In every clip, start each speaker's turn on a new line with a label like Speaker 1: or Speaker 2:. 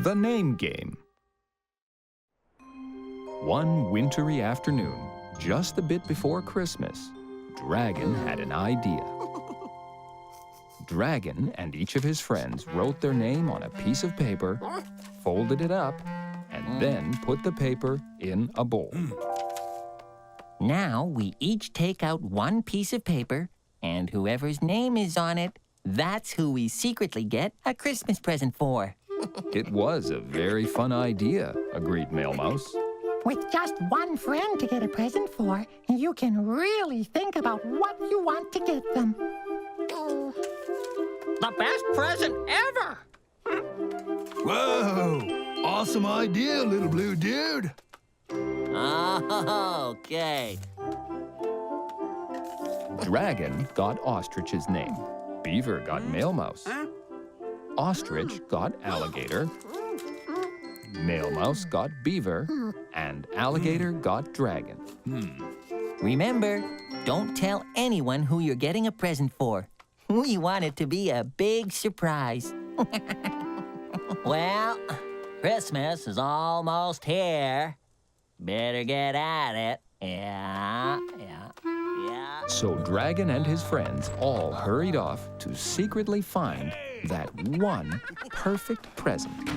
Speaker 1: The Name Game. One wintry afternoon, just a bit before Christmas, Dragon had an idea. Dragon and each of his friends wrote their name on a piece of paper, folded it up, and then put the paper in a bowl.
Speaker 2: Now we each take out one piece of paper, and whoever's name is on it, that's who we secretly get a Christmas present for.
Speaker 1: It was a very fun idea, agreed Mail Mouse.
Speaker 3: With just one friend to get a present for, you can really think about what you want to get them.
Speaker 4: The best present ever!
Speaker 5: Whoa! Awesome idea, little blue dude.
Speaker 2: Oh, okay.
Speaker 1: Dragon got Ostrich's name. Beaver got Mail Mouse. Ostrich got Alligator. Mail Mouse got Beaver. And Alligator got Dragon.
Speaker 2: Remember, don't tell anyone who you're getting a present for. We want it to be a big surprise. Well, Christmas is almost here. Better get at it. Yeah.
Speaker 1: So Dragon and his friends all hurried off to secretly find that one perfect present.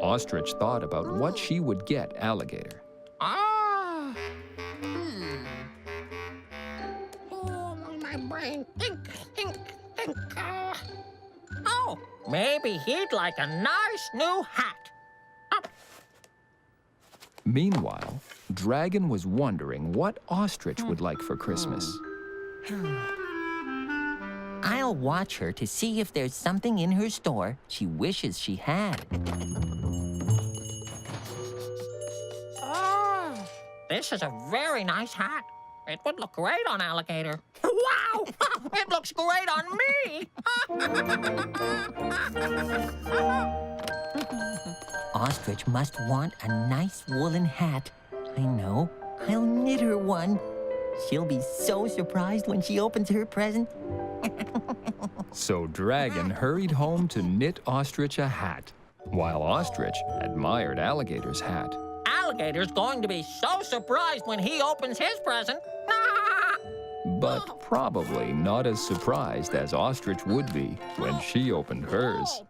Speaker 1: Ostrich thought about what she would get Alligator.
Speaker 4: Oh, my brain. Think. Oh, maybe he'd like a nice new hat.
Speaker 1: Meanwhile, Dragon was wondering what Ostrich would like for Christmas.
Speaker 2: I'll watch her to see if there's something in her store she wishes she had.
Speaker 4: Oh, this is a very nice hat. It would look great on Alligator. Wow! It looks great on me!
Speaker 2: Ostrich must want a nice woolen hat. I know. I'll knit her one. She'll be so surprised when she opens her present.
Speaker 1: So Dragon hurried home to knit Ostrich a hat, while Ostrich admired Alligator's hat.
Speaker 4: Alligator's going to be so surprised when he opens his present.
Speaker 1: But probably not as surprised as Ostrich would be when she opened hers.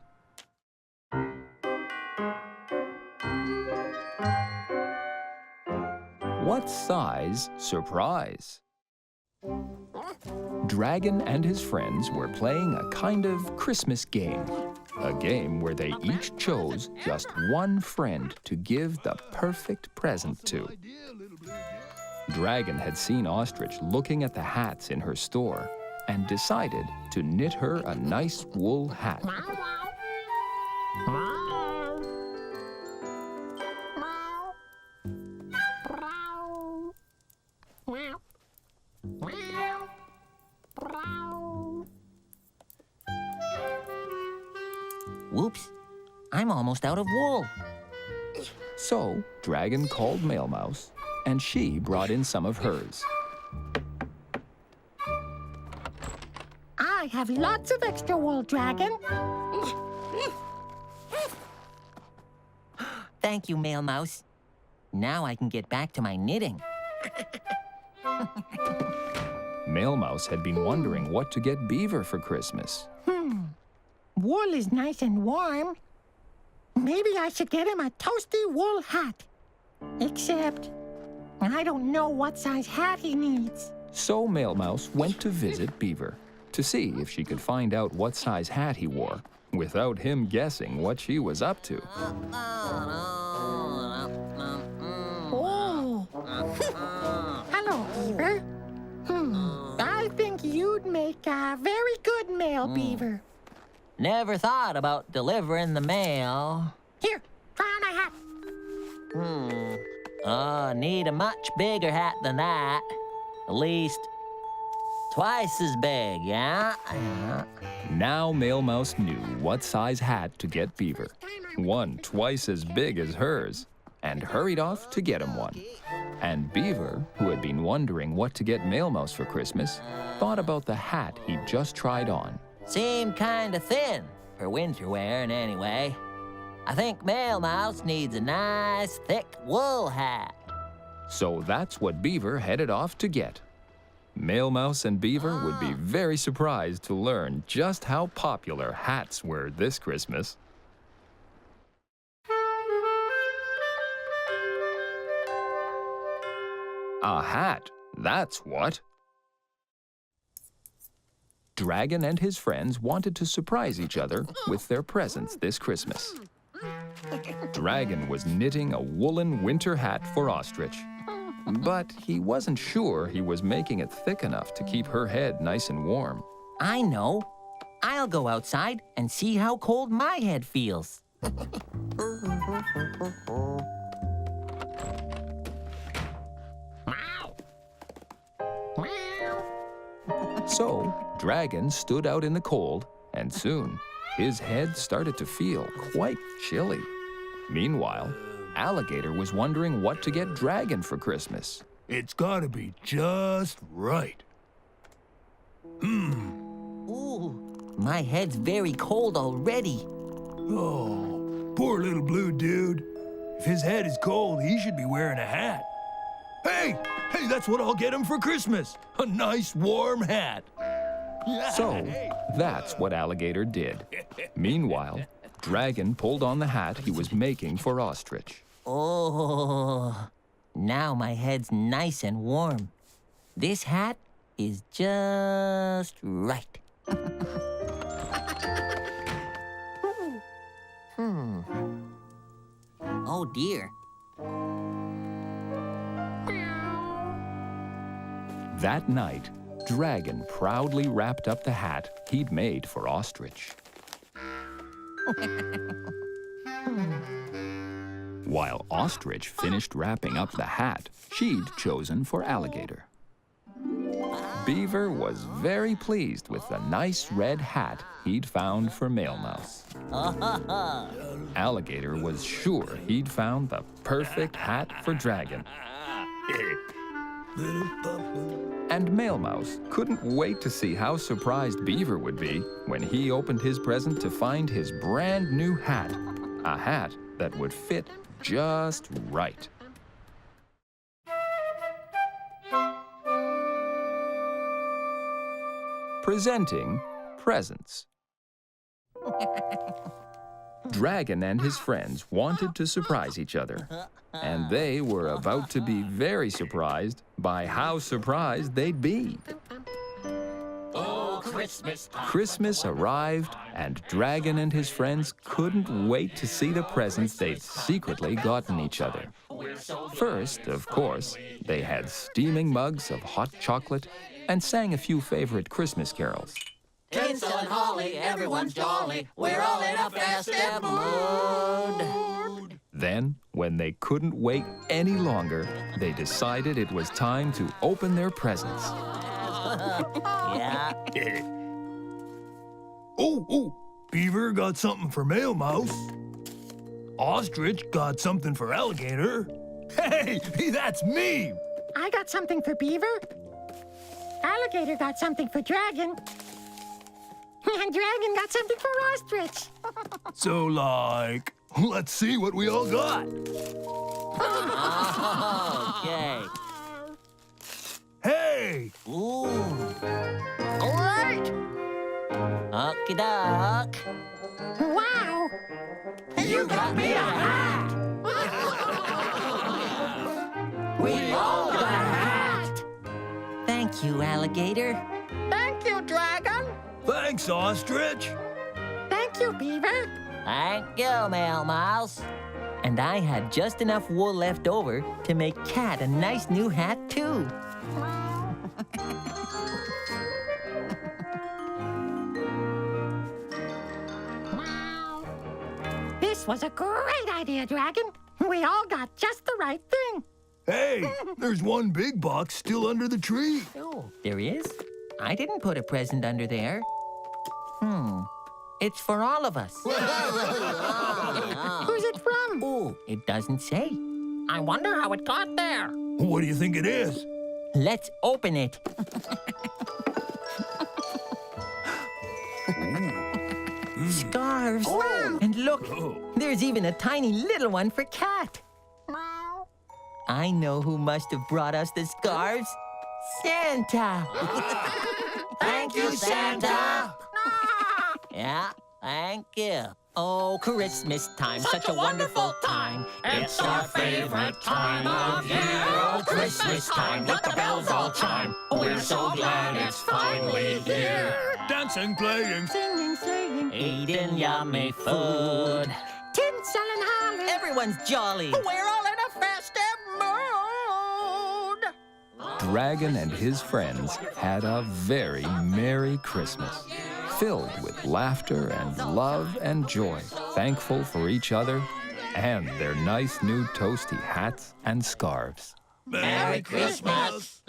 Speaker 1: What size surprise? Dragon and his friends were playing a kind of Christmas game. A game where they each chose just one friend to give the perfect present to. Dragon had seen Ostrich looking at the hats in her store and decided to knit her a nice wool hat.
Speaker 2: Whoops, I'm almost out of wool.
Speaker 1: So Dragon called Mail Mouse, and she brought in some of hers.
Speaker 3: I have lots of extra wool, Dragon.
Speaker 2: Thank you, Mail Mouse. Now I can get back to my knitting.
Speaker 1: Mail Mouse had been wondering what to get Beaver for Christmas.
Speaker 3: Wool is nice and warm. Maybe I should get him a toasty wool hat. Except, I don't know what size hat he needs.
Speaker 1: So Mail Mouse went to visit Beaver to see if she could find out what size hat he wore without him guessing what she was up to.
Speaker 3: Oh. Hello, Beaver. I think you'd make a very good male beaver.
Speaker 2: Never thought about delivering the mail.
Speaker 3: Here, try on my hat.
Speaker 2: Oh, need a much bigger hat than that. At least twice as big, yeah?
Speaker 1: Now Mail Mouse knew what size hat to get Beaver, one twice as big as hers, and hurried off to get him one. And Beaver, who had been wondering what to get Mail Mouse for Christmas, thought about the hat he'd just tried on.
Speaker 2: Seemed kind of thin for winter wearing anyway. I think Male Mouse needs a nice, thick wool hat.
Speaker 1: So that's what Beaver headed off to get. Male Mouse and Beaver would be very surprised to learn just how popular hats were this Christmas. A hat, that's what. Dragon and his friends wanted to surprise each other with their presents this Christmas. Dragon was knitting a woolen winter hat for Ostrich, but he wasn't sure he was making it thick enough to keep her head nice and warm.
Speaker 2: I know. I'll go outside and see how cold my head feels.
Speaker 1: So, Dragon stood out in the cold, and soon his head started to feel quite chilly. Meanwhile, Alligator was wondering what to get Dragon for Christmas.
Speaker 5: It's gotta be just right.
Speaker 2: Ooh, my head's very cold already.
Speaker 5: Oh, poor little blue dude. If his head is cold, he should be wearing a hat. Hey, that's what I'll get him for Christmas. A nice warm hat.
Speaker 1: So, that's what Alligator did. Meanwhile, Dragon pulled on the hat he was making for Ostrich.
Speaker 2: Oh, now my head's nice and warm. This hat is just right. Oh dear.
Speaker 1: That night, Dragon proudly wrapped up the hat he'd made for Ostrich. While Ostrich finished wrapping up the hat she'd chosen for Alligator. Beaver was very pleased with the nice red hat he'd found for Male Mouse. Alligator was sure he'd found the perfect hat for Dragon. And Male Mouse couldn't wait to see how surprised Beaver would be when he opened his present to find his brand new hat, a hat that would fit just right. Presenting presents. Dragon and his friends wanted to surprise each other, and they were about to be very surprised by how surprised they'd be.
Speaker 4: Oh, Christmas time.
Speaker 1: Christmas arrived, and Dragon and his friends couldn't wait to see the presents they'd secretly gotten each other. First, of course, they had steaming mugs of hot chocolate and sang a few favorite Christmas carols.
Speaker 4: Tinsel and holly, everyone's jolly. We're all in a festive mood.
Speaker 1: Then, when they couldn't wait any longer, they decided it was time to open their presents.
Speaker 2: Yeah.
Speaker 5: Oh, Beaver got something for Male Mouse. Ostrich got something for Alligator. Hey, that's me!
Speaker 3: I got something for Beaver. Alligator got something for Dragon. And Dragon got something for Ostrich.
Speaker 5: So, let's see what we all got.
Speaker 2: Okay.
Speaker 5: Hey!
Speaker 2: Ooh.
Speaker 4: All right.
Speaker 2: Okie doke.
Speaker 3: Wow!
Speaker 4: You got me a hat. We all got a hat.
Speaker 2: Thank you, Alligator.
Speaker 4: Thank you, Dragon.
Speaker 5: Thanks, Ostrich.
Speaker 3: Thank you, Beaver.
Speaker 2: Thank you, Male Mouse. And I had just enough wool left over to make Cat a nice new hat, too.
Speaker 3: This was a great idea, Dragon. We all got just the right thing.
Speaker 5: Hey, there's one big box still under the tree.
Speaker 2: Oh, there is? I didn't put a present under there. It's for all of us.
Speaker 3: Who's it from?
Speaker 2: Oh, it doesn't say.
Speaker 4: I wonder how it got there.
Speaker 5: What do you think it is?
Speaker 2: Let's open it. Scarves and And look, there's even a tiny little one for Cat. I know who must have brought us the scarves. Santa!
Speaker 3: Thank you, Santa.
Speaker 2: Yeah, thank you. Oh, Christmas time, such a wonderful time.
Speaker 4: It's our favorite time of year.
Speaker 3: Oh, Christmas time, let the bells all chime.
Speaker 4: We're so glad it's finally here.
Speaker 5: Dancing, playing.
Speaker 3: Singing, slaying,
Speaker 2: Eating yummy food.
Speaker 3: tinsel and holly.
Speaker 2: Everyone's jolly.
Speaker 4: We're all in a festive mood.
Speaker 1: Dragon and his friends had a very Merry Christmas, filled with laughter and love and joy, thankful for each other and their nice new toasty hats and scarves.
Speaker 5: Merry Christmas!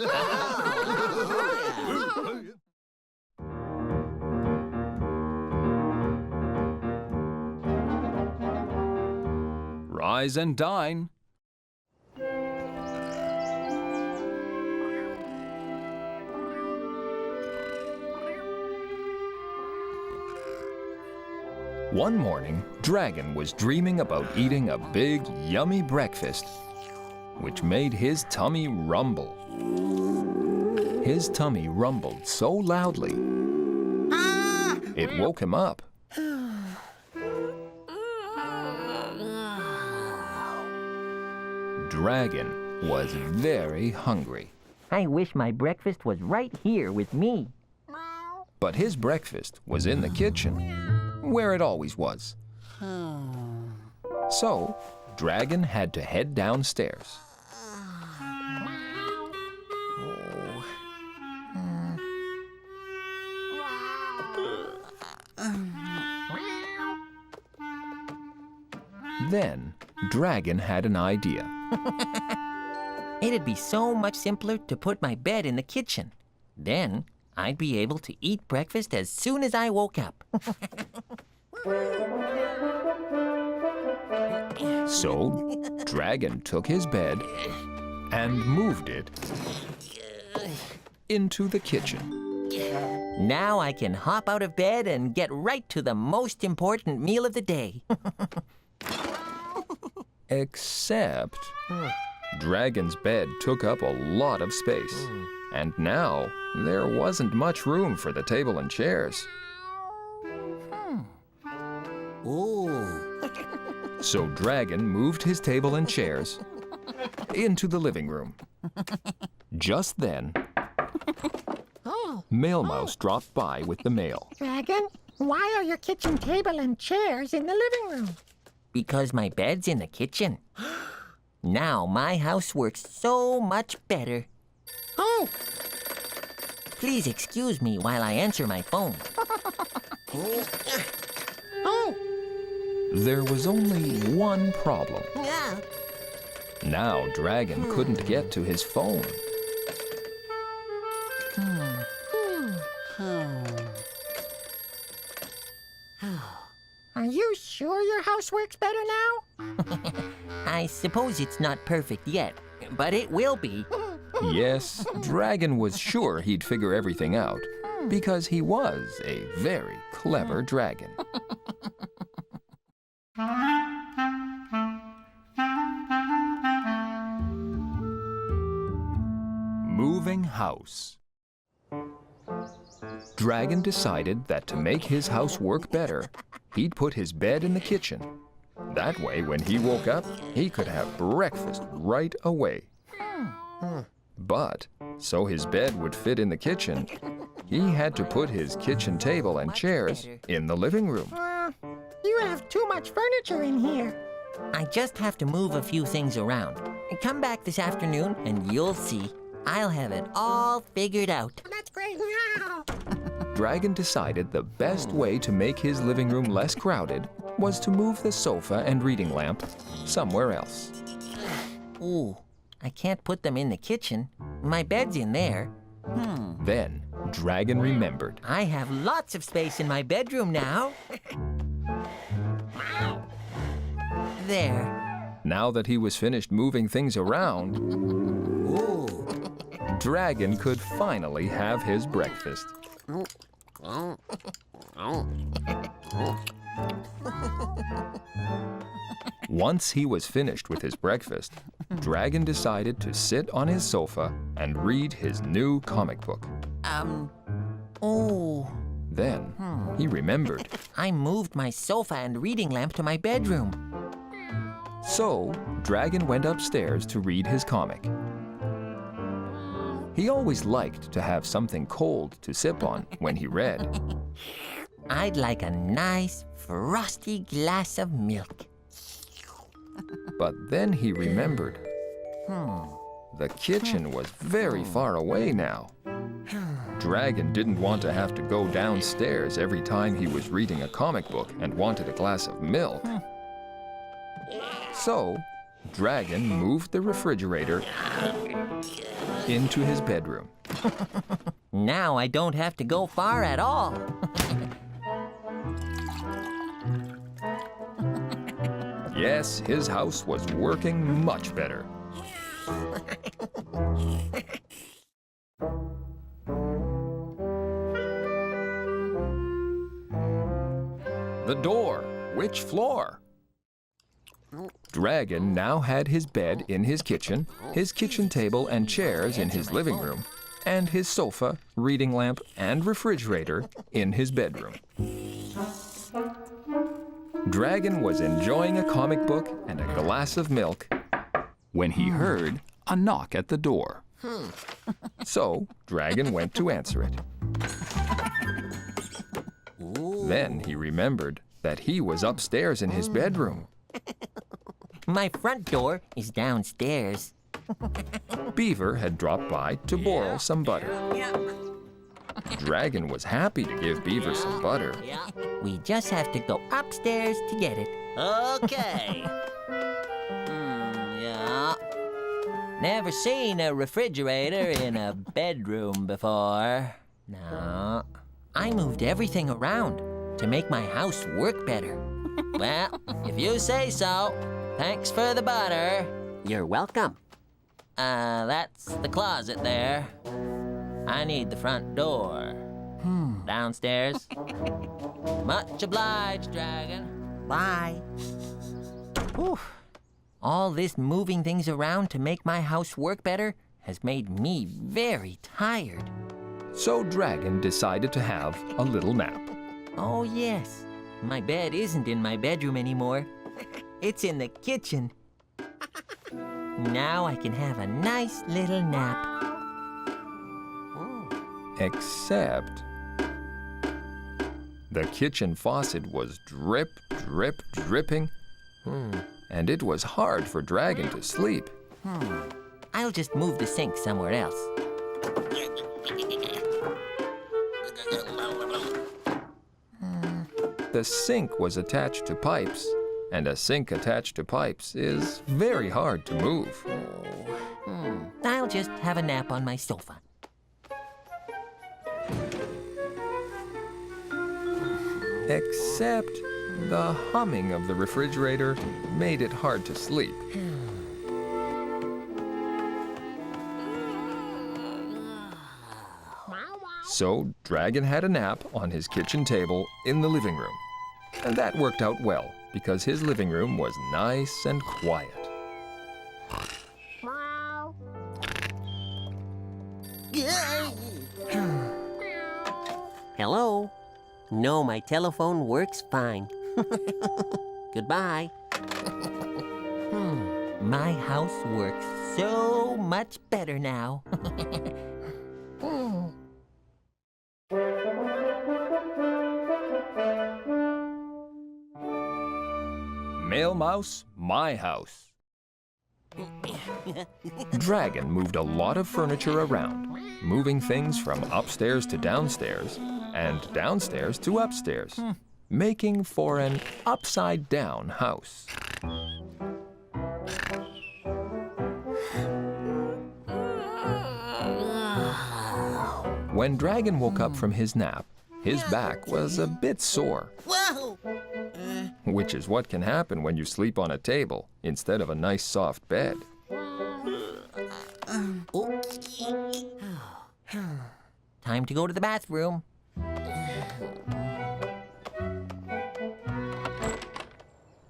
Speaker 1: Rise and dine. One morning, Dragon was dreaming about eating a big, yummy breakfast, which made his tummy rumble. His tummy rumbled so loudly, it woke him up. Dragon was very hungry,
Speaker 2: I wish my breakfast was right here with me.
Speaker 1: but his breakfast was in the kitchen, where it always was. So, Dragon had to head downstairs. Then, Dragon had an idea.
Speaker 2: It'd be so much simpler to put my bed in the kitchen. Then I'd be able to eat breakfast as soon as I woke up.
Speaker 1: So, Dragon took his bed and moved it into the kitchen.
Speaker 2: Now I can hop out of bed and get right to the most important meal of the day.
Speaker 1: Except, Dragon's bed took up a lot of space, and now there wasn't much room for the table and chairs.
Speaker 2: Ooh.
Speaker 1: So Dragon moved his table and chairs into the living room. Just then, Mail Mouse dropped by with the mail.
Speaker 3: Dragon, why are your kitchen table and chairs in the living room?
Speaker 2: Because my bed's in the kitchen. Now my house works so much better.
Speaker 3: Oh,
Speaker 2: Please excuse me while I answer my phone.
Speaker 3: oh,
Speaker 1: There was only one problem. Now Dragon couldn't get to his phone.
Speaker 3: are you sure your house works better now?
Speaker 2: I suppose it's not perfect yet, but it will be.
Speaker 1: Yes, Dragon was sure he'd figure everything out, because he was a very clever dragon. Moving house. Dragon decided that to make his house work better, he'd put his bed in the kitchen. That way, when he woke up, he could have breakfast right away. But, so his bed would fit in the kitchen, he had to put his kitchen table and chairs in the living room.
Speaker 3: You have too much furniture in here.
Speaker 2: I just have to move a few things around. Come back this afternoon and you'll see. I'll have it all figured out.
Speaker 3: That's great. Wow.
Speaker 1: Dragon decided the best way to make his living room less crowded was to move the sofa and reading lamp somewhere else.
Speaker 2: Ooh, I can't put them in the kitchen. My bed's in there.
Speaker 1: Then, Dragon remembered.
Speaker 2: I have lots of space in my bedroom now. There.
Speaker 1: Now that he was finished moving things around, Dragon could finally have his breakfast. Once he was finished with his breakfast, Dragon decided to sit on his sofa and read his new comic book.
Speaker 2: Oh,
Speaker 1: Then he remembered.
Speaker 2: I moved my sofa and reading lamp to my bedroom.
Speaker 1: So Dragon went upstairs to read his comic. He always liked to have something cold to sip on when he read.
Speaker 2: I'd like a nice, frosty glass of milk.
Speaker 1: But then he remembered. The kitchen was very far away now. Dragon didn't want to have to go downstairs every time he was reading a comic book and wanted a glass of milk. So, Dragon moved the refrigerator into his bedroom.
Speaker 2: Now I don't have to go far at all.
Speaker 1: Yes, his house was working much better. The door. Which floor? Dragon now had his bed in his kitchen table and chairs in his living room, and his sofa, reading lamp, and refrigerator in his bedroom. Dragon was enjoying a comic book and a glass of milk when he heard a knock at the door. So Dragon went to answer it. Then he remembered that he was upstairs in his bedroom.
Speaker 2: My front door is downstairs.
Speaker 1: Beaver had dropped by to borrow some butter. Dragon was happy to give Beaver some butter.
Speaker 2: We just have to go upstairs to get it. Okay. Yeah. Never seen a refrigerator in a bedroom before. No. I moved everything around to make my house work better. Well, if you say so. Thanks for the butter. You're welcome. That's the closet there. I need the front door. Downstairs. Much obliged, Dragon. Bye. Whew. All this moving things around to make my house work better has made me very tired.
Speaker 1: So Dragon decided to have a little nap.
Speaker 2: Oh, yes. My bed isn't in my bedroom anymore. It's in the kitchen. Now I can have a nice little nap.
Speaker 1: Except the kitchen faucet was drip, drip, dripping, and it was hard for Dragon to sleep.
Speaker 2: I'll just move the sink somewhere else.
Speaker 1: The sink was attached to pipes, and a sink attached to pipes is very hard to move.
Speaker 2: I'll just have a nap on my sofa.
Speaker 1: Except the humming of the refrigerator made it hard to sleep. So Dragon had a nap on his kitchen table in the living room. And that worked out well because his living room was nice and quiet.
Speaker 2: Hello? No, my telephone works fine. Goodbye. My house works so much better now.
Speaker 1: Mail Mouse, my house. Dragon moved a lot of furniture around, moving things from upstairs to downstairs and downstairs to upstairs, making for an upside-down house. When Dragon woke up from his nap, his back was a bit sore.
Speaker 2: Whoa!
Speaker 1: Which is what can happen when you sleep on a table instead of a nice soft bed.
Speaker 2: Time to go to the bathroom.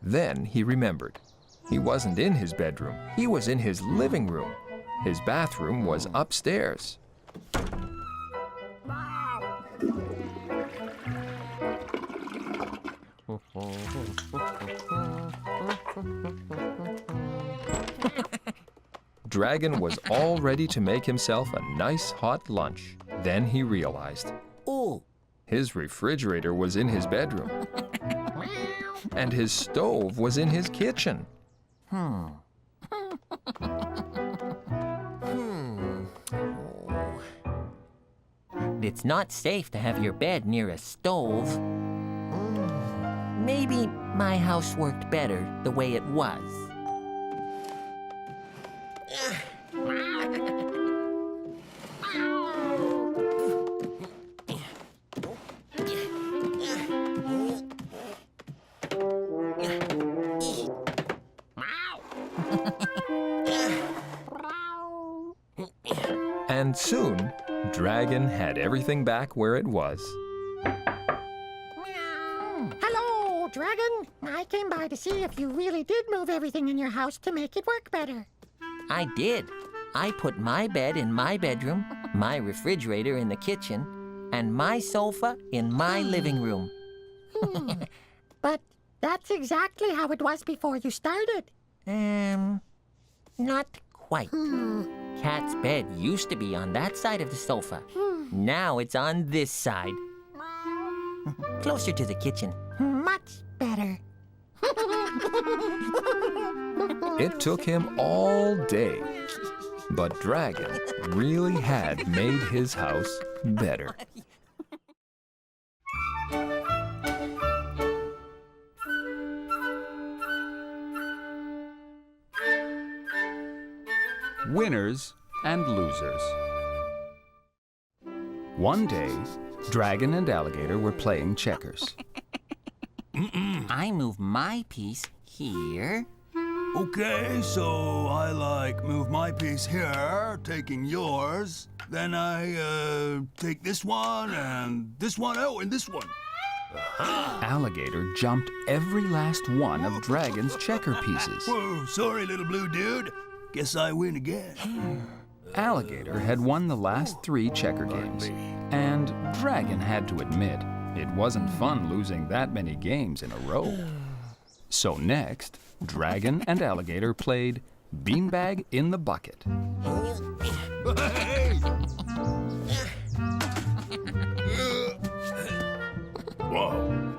Speaker 1: Then he remembered. He wasn't in his bedroom. He was in his living room. His bathroom was upstairs. Dragon was all ready to make himself a nice hot lunch. Then he realized.
Speaker 2: Ooh.
Speaker 1: His refrigerator was in his bedroom. And his stove was in his kitchen.
Speaker 2: It's not safe to have your bed near a stove. Maybe my house worked better the way it was.
Speaker 1: And soon, Dragon had everything back where it was.
Speaker 3: Hello, Dragon. I came by to see if you really did move everything in your house to make it work better.
Speaker 2: I did. I put my bed in my bedroom, my refrigerator in the kitchen, and my sofa in my living room.
Speaker 3: But that's exactly how it was before you started.
Speaker 2: Not quite. Cat's bed used to be on that side of the sofa. Now it's on this side. Closer to the kitchen.
Speaker 3: Much better.
Speaker 1: It took him all day. But Dragon really had made his house better. Winners and losers. One day, Dragon and Alligator were playing checkers.
Speaker 2: I move my piece here.
Speaker 5: Okay, so I move my piece here, taking yours. Then I take this one and this one. Oh, and this one.
Speaker 1: Alligator jumped every last one of Dragon's checker pieces.
Speaker 5: Whoa, sorry, little blue dude. Guess I win again.
Speaker 1: Alligator had won the last 3 checker games, and Dragon had to admit it wasn't fun losing that many games in a row. So next, Dragon and Alligator played Beanbag in the Bucket.
Speaker 5: Hey! Whoa.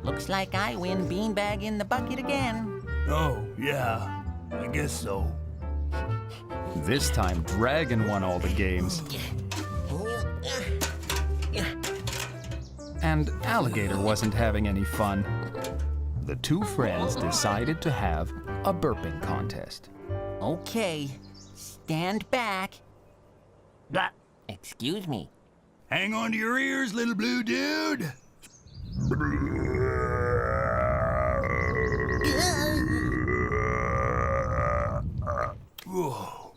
Speaker 2: Looks like I win beanbag in the bucket again.
Speaker 5: Oh, yeah. I guess so.
Speaker 1: This time, Dragon won all the games. And Alligator wasn't having any fun. The 2 friends decided to have a burping contest.
Speaker 2: Okay, stand back. Excuse me.
Speaker 5: Hang on to your ears, little blue dude. Whoa.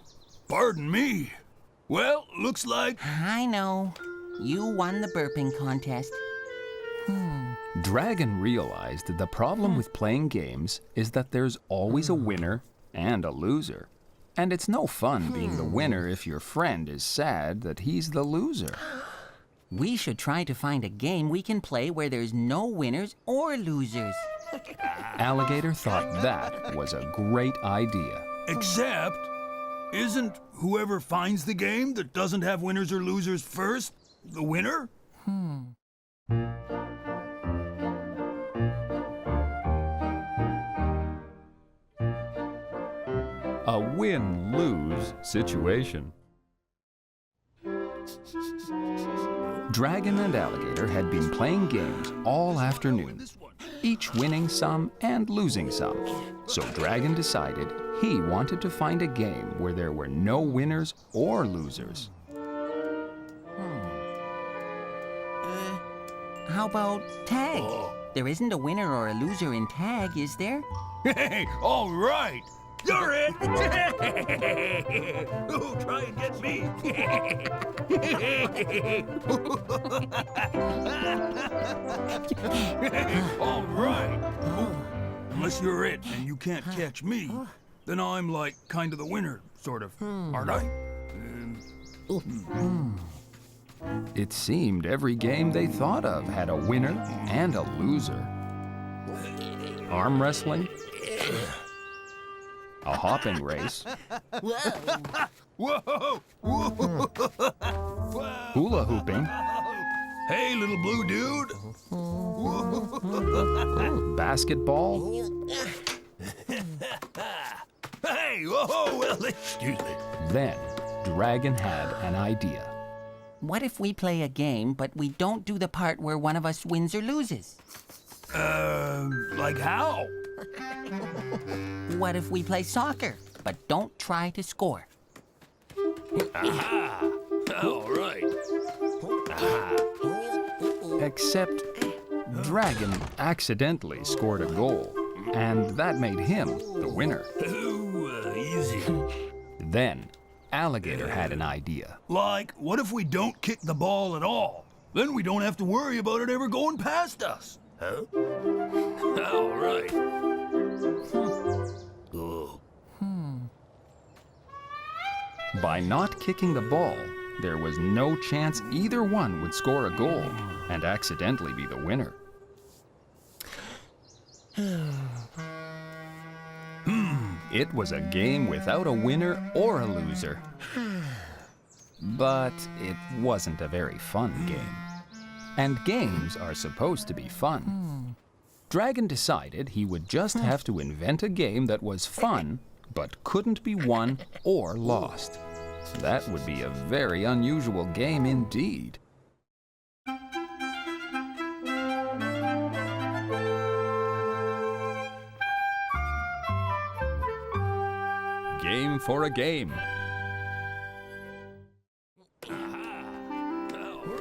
Speaker 5: Pardon me. Well, looks like...
Speaker 2: I know. You won the burping contest.
Speaker 1: Dragon realized that the problem with playing games is that there's always a winner and a loser. And it's no fun being the winner if your friend is sad that he's the loser.
Speaker 2: We should try to find a game we can play where there's no winners or losers.
Speaker 1: Alligator thought that was a great idea.
Speaker 5: Except, isn't whoever finds the game that doesn't have winners or losers first the winner?
Speaker 1: A win-lose situation. Dragon and Alligator had been playing games all afternoon, each winning some and losing some. So Dragon decided he wanted to find a game where there were no winners or losers.
Speaker 2: How about tag? There isn't a winner or a loser in tag, is there?
Speaker 5: Hey, all right. You're it. Oh, try and get me. All right. Unless you're it and you can't catch me, then I'm like kind of the winner, sort of, aren't I?
Speaker 1: It seemed every game they thought of had a winner and a loser. Arm wrestling, a hopping race,
Speaker 5: Whoa! Whoa!
Speaker 1: hula hooping,
Speaker 5: Hey, little blue dude!
Speaker 1: basketball,
Speaker 5: Hey, whoa! Well, excuse me.
Speaker 1: then Dragon had an idea.
Speaker 2: What if we play a game, but we don't do the part where one of us wins or loses?
Speaker 5: Like how?
Speaker 2: What if we play soccer, but don't try to score?
Speaker 5: All right.
Speaker 1: Except Dragon accidentally scored a goal, and that made him the winner.
Speaker 5: Ooh, easy.
Speaker 1: Then Alligator had an idea.
Speaker 5: Like, what if we don't kick the ball at all? Then we don't have to worry about it ever going past us. Huh? All right. Oh.
Speaker 1: By not kicking the ball, there was no chance either one would score a goal and accidentally be the winner. It was a game without a winner or a loser. But it wasn't a very fun game. And games are supposed to be fun. Dragon decided he would just have to invent a game that was fun, but couldn't be won or lost. That would be a very unusual game indeed. Game for a game.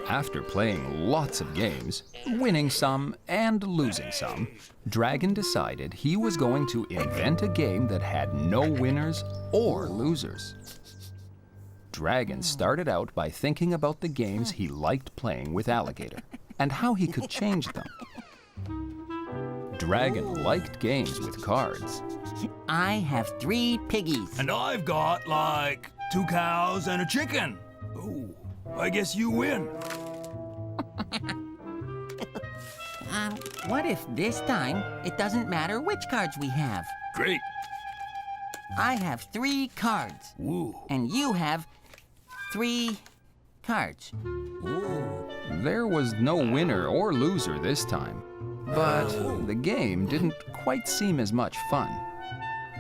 Speaker 1: After playing lots of games, winning some and losing some, Dragon decided he was going to invent a game that had no winners or losers. Dragon started out by thinking about the games he liked playing with Alligator and how he could change them. Dragon liked games with cards.
Speaker 2: I have 3 piggies.
Speaker 5: And I've got, like, 2 cows and a chicken. Oh, I guess you win.
Speaker 2: What if this time it doesn't matter which cards we have?
Speaker 5: Great.
Speaker 2: I have 3 cards,
Speaker 5: Ooh.
Speaker 2: and you have 3 cards.
Speaker 1: There was no winner or loser this time, but the game didn't quite seem as much fun.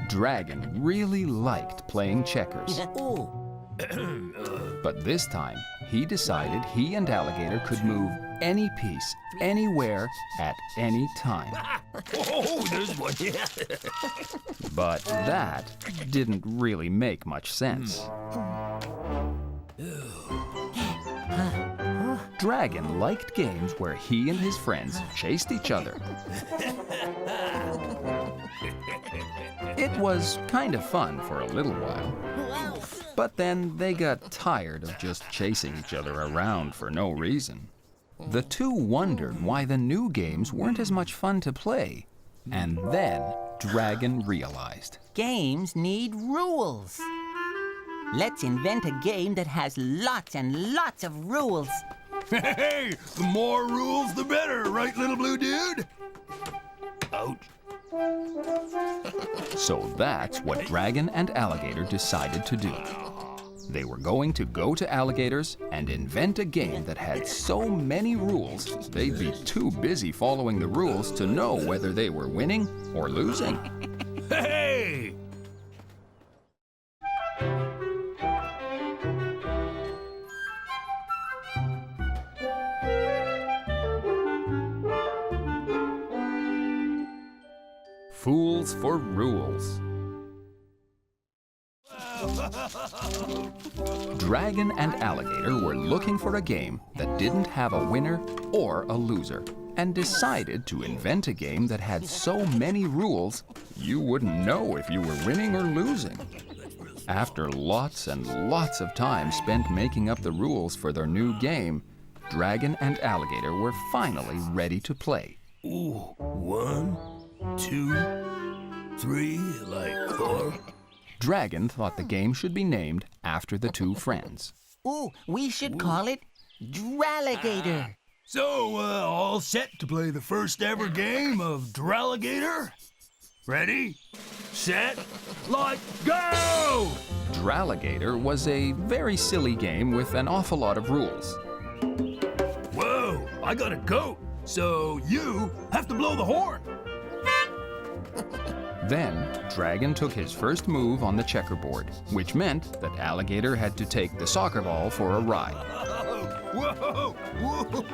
Speaker 1: Dragon really liked playing checkers. But this time, he decided he and Alligator could move any piece, anywhere, at any time.
Speaker 5: Oh, there's one.
Speaker 1: But that didn't really make much sense. Dragon liked games where he and his friends chased each other. It was kind of fun for a little while. But then they got tired of just chasing each other around for no reason. The two wondered why the new games weren't as much fun to play. And then Dragon realized.
Speaker 2: Games need rules. Let's invent a game that has lots and lots of rules.
Speaker 5: Hey, the more rules, the better, right, little blue dude? Ouch.
Speaker 1: So that's what Dragon and Alligator decided to do. They were going to go to Alligator's and invent a game that had so many rules, they'd be too busy following the rules to know whether they were winning or losing.
Speaker 5: Hey!
Speaker 1: Fools for rules. Dragon and Alligator were looking for a game that didn't have a winner or a loser, and decided to invent a game that had so many rules you wouldn't know if you were winning or losing. After lots and lots of time spent making up the rules for their new game, Dragon and Alligator were finally ready to play.
Speaker 5: Ooh, 1, 2, 3 like 4.
Speaker 1: Dragon thought the game should be named after the two friends.
Speaker 2: Ooh, we should call it Dralligator.
Speaker 5: So, all set to play the first ever game of Dralligator? Ready, set, like, go!
Speaker 1: Dralligator was a very silly game with an awful lot of rules.
Speaker 5: Whoa, I got a goat, so you have to blow the horn.
Speaker 1: Then, Dragon took his first move on the checkerboard, which meant that Alligator had to take the soccer ball for a ride.
Speaker 5: Whoa, whoa.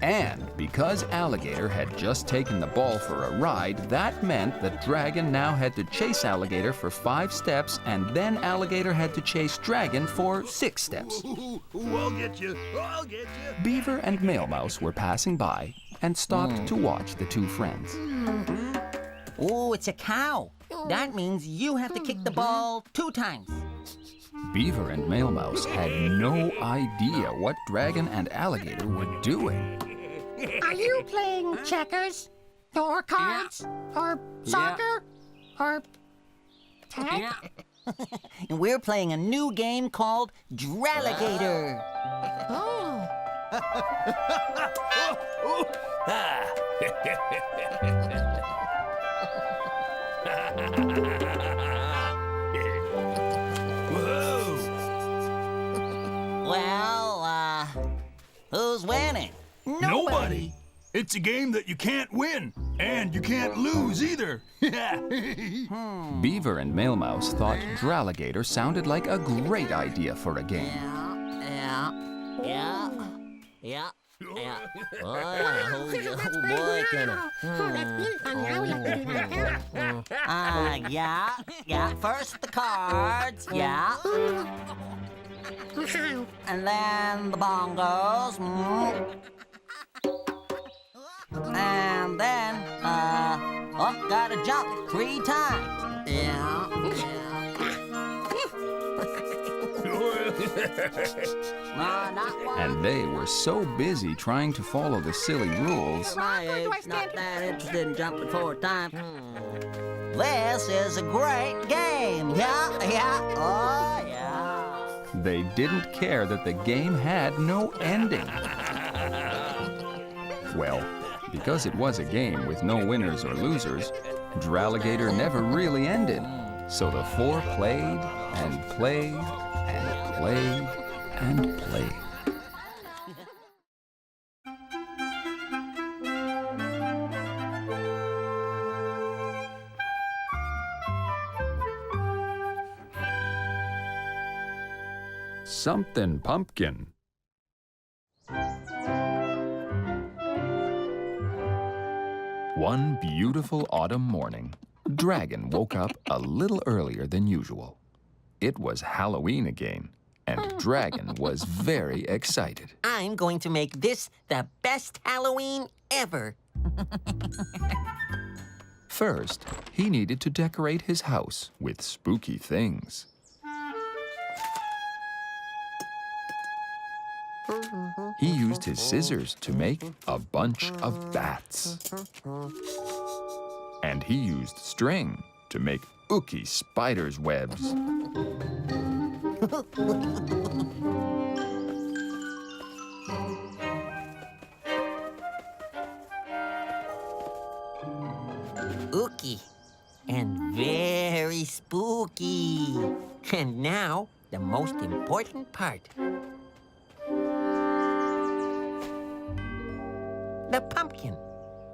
Speaker 1: And because Alligator had just taken the ball for a ride, that meant that Dragon now had to chase Alligator for 5 steps, and then Alligator had to chase Dragon for 6 steps.
Speaker 5: Ooh, I'll get you, I'll get you.
Speaker 1: Beaver and Mail Mouse were passing by and stopped to watch the two friends.
Speaker 2: Ooh, it's a cow. That means you have to kick the ball 2 times.
Speaker 1: Beaver and Mail Mouse had no idea what Dragon and Alligator were doing.
Speaker 3: Are you playing checkers? Or cards? Or soccer? Or tag?
Speaker 2: And we're playing a new game called Dralligator.
Speaker 3: Oh.
Speaker 5: Whoa.
Speaker 2: Well, who's winning?
Speaker 5: Nobody. It's a game that you can't win, and you can't lose either.
Speaker 1: Beaver and Mail Mouse thought Dralligator sounded like a great idea for a game.
Speaker 2: Yeah. Oh boy, kinda. Yeah. First the cards, yeah. And then the bongos. And then, gotta jump 3 times. Yeah. Not one.
Speaker 1: And they were so busy trying to follow the silly rules,
Speaker 2: My age, not that interested in jumping 4 times. This is a great game. Yeah. Oh, yeah.
Speaker 1: they didn't care that the game had no ending. Well, because it was a game with no winners or losers, Dralligator never really ended. So the 4 played and played and played and played. Something pumpkin. One beautiful autumn morning, Dragon woke up a little earlier than usual. It was Halloween again, and Dragon was very excited.
Speaker 2: I'm going to make this the best Halloween ever.
Speaker 1: First, he needed to decorate his house with spooky things. He used his scissors to make a bunch of bats. And he used string to make ooky spiders' webs.
Speaker 2: Ooky and very spooky. And now, the most important part. The pumpkin.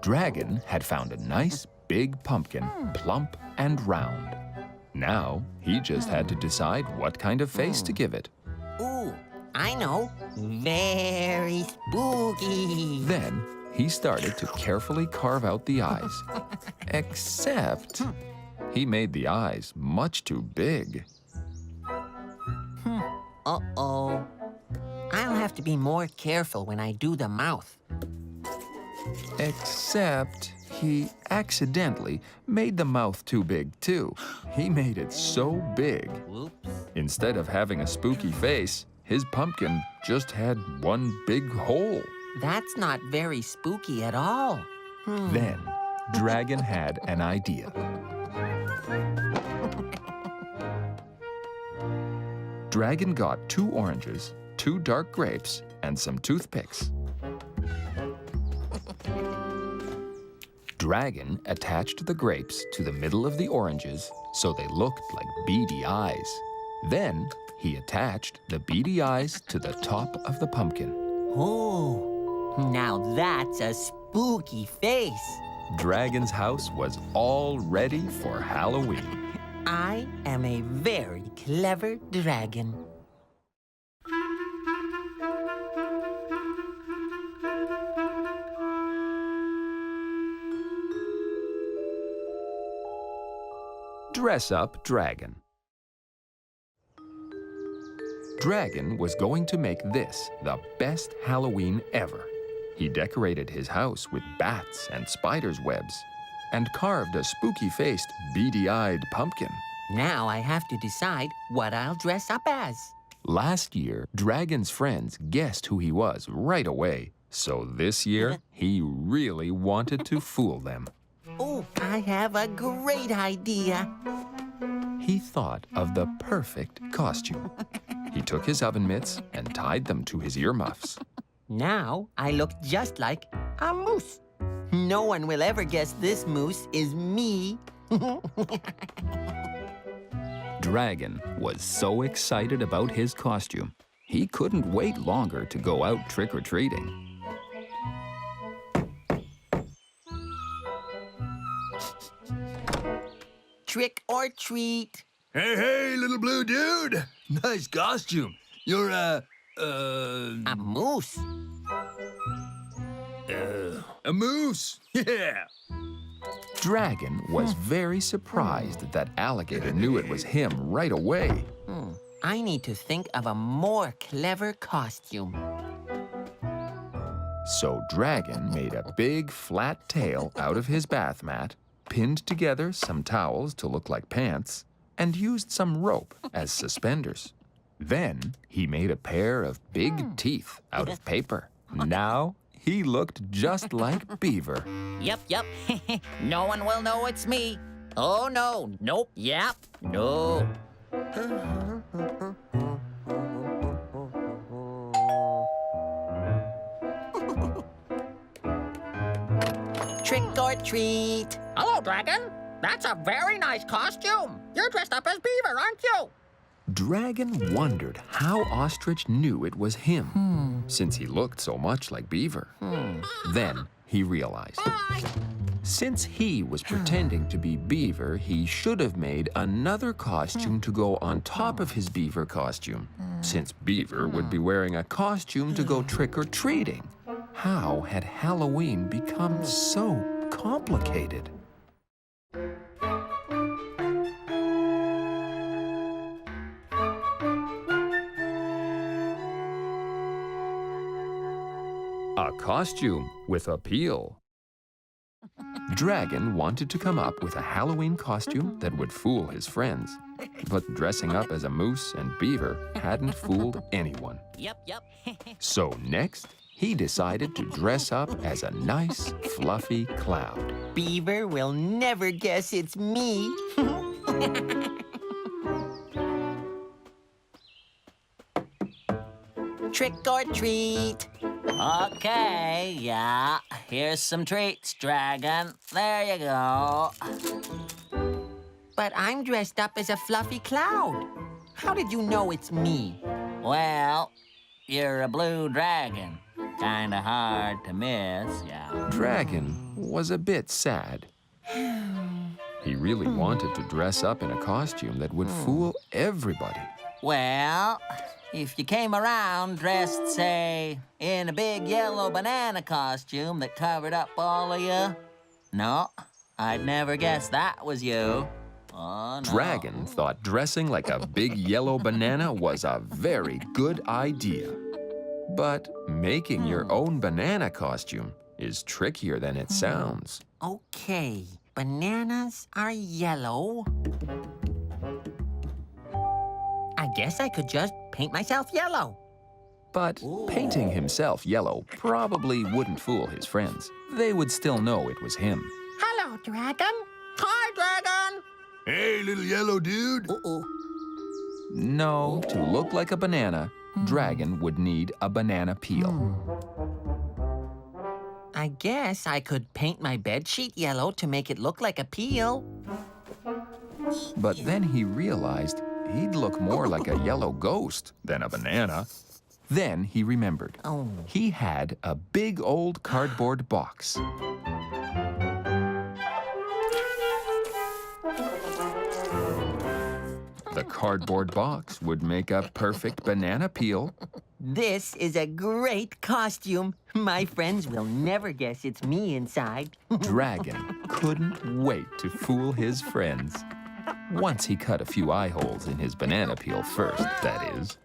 Speaker 1: Dragon had found a nice big pumpkin, plump and round. Now, he just had to decide what kind of face to give it.
Speaker 2: Ooh, I know. Very spooky.
Speaker 1: Then, he started to carefully carve out the eyes. Except, he made the eyes much too big.
Speaker 2: Uh-oh. I'll have to be more careful when I do the mouth.
Speaker 1: Except, he accidentally made the mouth too big, too. He made it so big.
Speaker 2: Whoops.
Speaker 1: Instead of having a spooky face, his pumpkin just had one big hole.
Speaker 2: That's not very spooky at all.
Speaker 1: Then, Dragon had an idea. Dragon got 2 oranges, 2 dark grapes, and some toothpicks. Dragon attached the grapes to the middle of the oranges so they looked like beady eyes. Then he attached the beady eyes to the top of the pumpkin.
Speaker 2: Oh, now that's a spooky face.
Speaker 1: Dragon's house was all ready for Halloween.
Speaker 2: I am a very clever dragon.
Speaker 1: Dress up Dragon. Dragon was going to make this the best Halloween ever. He decorated his house with bats and spiders' webs and carved a spooky-faced, beady-eyed pumpkin.
Speaker 2: Now I have to decide what I'll dress up as.
Speaker 1: Last year, Dragon's friends guessed who he was right away, so this year, he really wanted to fool them.
Speaker 2: Oh, I have a great idea.
Speaker 1: He thought of the perfect costume. He took his oven mitts and tied them to his earmuffs.
Speaker 2: Now I look just like a moose. No one will ever guess this moose is me.
Speaker 1: Dragon was so excited about his costume, he couldn't wait longer to go out trick-or-treating.
Speaker 2: Trick or treat.
Speaker 5: Hey, hey, little blue dude. Nice costume. You're
Speaker 2: A moose.
Speaker 5: a moose. Yeah.
Speaker 1: Dragon was very surprised that Alligator knew it was him right away.
Speaker 2: I need to think of a more clever costume.
Speaker 1: So Dragon made a big flat tail out of his bath mat, pinned together some towels to look like pants, and used some rope as suspenders. Then he made a pair of big teeth out of paper. Now he looked just like Beaver.
Speaker 4: Yep. No one will know it's me. Oh, no. Nope. Yep. No.
Speaker 2: Trick or treat.
Speaker 4: Hello, Dragon. That's a very nice costume. You're dressed up as Beaver, aren't you?
Speaker 1: Dragon wondered how Ostrich knew it was him, since he looked so much like Beaver. Then he realized, since he was pretending to be Beaver, he should have made another costume to go on top of his Beaver costume, since Beaver would be wearing a costume to go trick-or-treating. How had Halloween become so complicated? A costume with appeal. Dragon wanted to come up with a Halloween costume that would fool his friends. But dressing up as a moose and beaver hadn't fooled anyone.
Speaker 4: Yep.
Speaker 1: So next, he decided to dress up as a nice, fluffy cloud.
Speaker 2: Beaver will never guess it's me. Trick or treat.
Speaker 4: Okay, yeah. Here's some treats, Dragon. There you go.
Speaker 2: But I'm dressed up as a fluffy cloud. How did you know it's me?
Speaker 4: Well, you're a blue dragon. Kinda hard to miss, yeah.
Speaker 1: Dragon was a bit sad. He really wanted to dress up in a costume that would fool everybody.
Speaker 4: Well, if you came around dressed, say, in a big yellow banana costume that covered up all of you, no, I'd never guess that was you. Oh, no.
Speaker 1: Dragon thought dressing like a big yellow banana was a very good idea. But making your own banana costume is trickier than it sounds.
Speaker 2: Okay, bananas are yellow. I guess I could just paint myself yellow.
Speaker 1: But painting himself yellow probably wouldn't fool his friends. They would still know it was him.
Speaker 3: Hello, Hello, Dragon. Hi, Dragon.
Speaker 5: Hey, little yellow dude.
Speaker 2: Uh-oh.
Speaker 1: No, to look like a banana, Dragon would need a banana peel.
Speaker 2: I guess I could paint my bedsheet yellow to make it look like a peel.
Speaker 1: But then he realized he'd look more like a yellow ghost than a banana. Then he remembered.
Speaker 2: Oh.
Speaker 1: He had a big old cardboard box. The cardboard box would make a perfect banana peel.
Speaker 2: This is a great costume. My friends will never guess it's me inside.
Speaker 1: Dragon couldn't wait to fool his friends. Once he cut a few eye holes in his banana peel first, that is.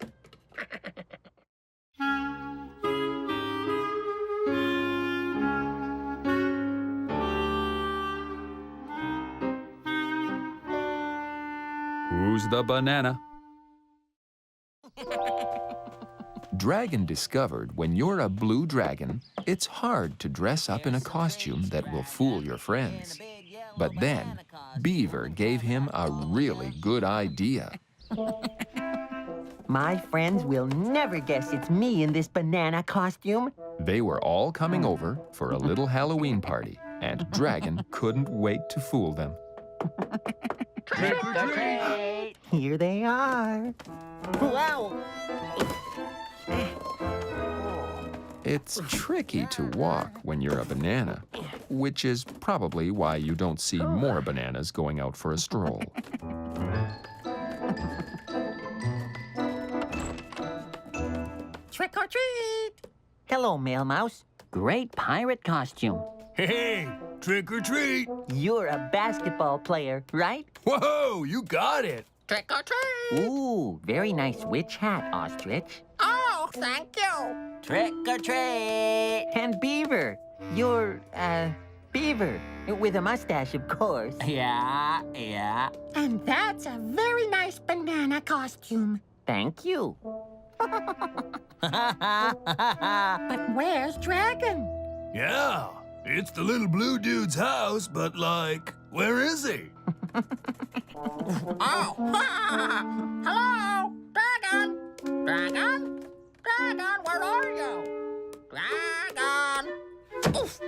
Speaker 1: Who's the banana? Dragon discovered when you're a blue dragon, it's hard to dress up in a costume that will fool your friends. But then, Beaver gave him a really good idea.
Speaker 2: My friends will never guess it's me in this banana costume.
Speaker 1: They were all coming over for a little Halloween party, and Dragon couldn't wait to fool them.
Speaker 2: Trick or treat! Here they are. Wow!
Speaker 1: It's tricky to walk when you're a banana, which is probably why you don't see more bananas going out for a stroll.
Speaker 3: Trick or treat.
Speaker 2: Hello, Mail Mouse. Great pirate costume.
Speaker 5: Hey, trick or treat.
Speaker 2: You're a basketball player, right?
Speaker 5: Whoa, you got it.
Speaker 3: Trick or treat.
Speaker 2: Ooh, very nice witch hat, Ostrich.
Speaker 3: Oh, thank you.
Speaker 4: Trick or treat.
Speaker 2: And Beaver. You're, Beaver. With a mustache, of course.
Speaker 4: Yeah.
Speaker 3: And that's a very nice banana costume.
Speaker 2: Thank you.
Speaker 3: But where's Dragon?
Speaker 5: Yeah, it's the little blue dude's house, but like, where is he?
Speaker 3: Oh, hello, Dragon. Dragon? Dragon, where are you? Dragon. Oof.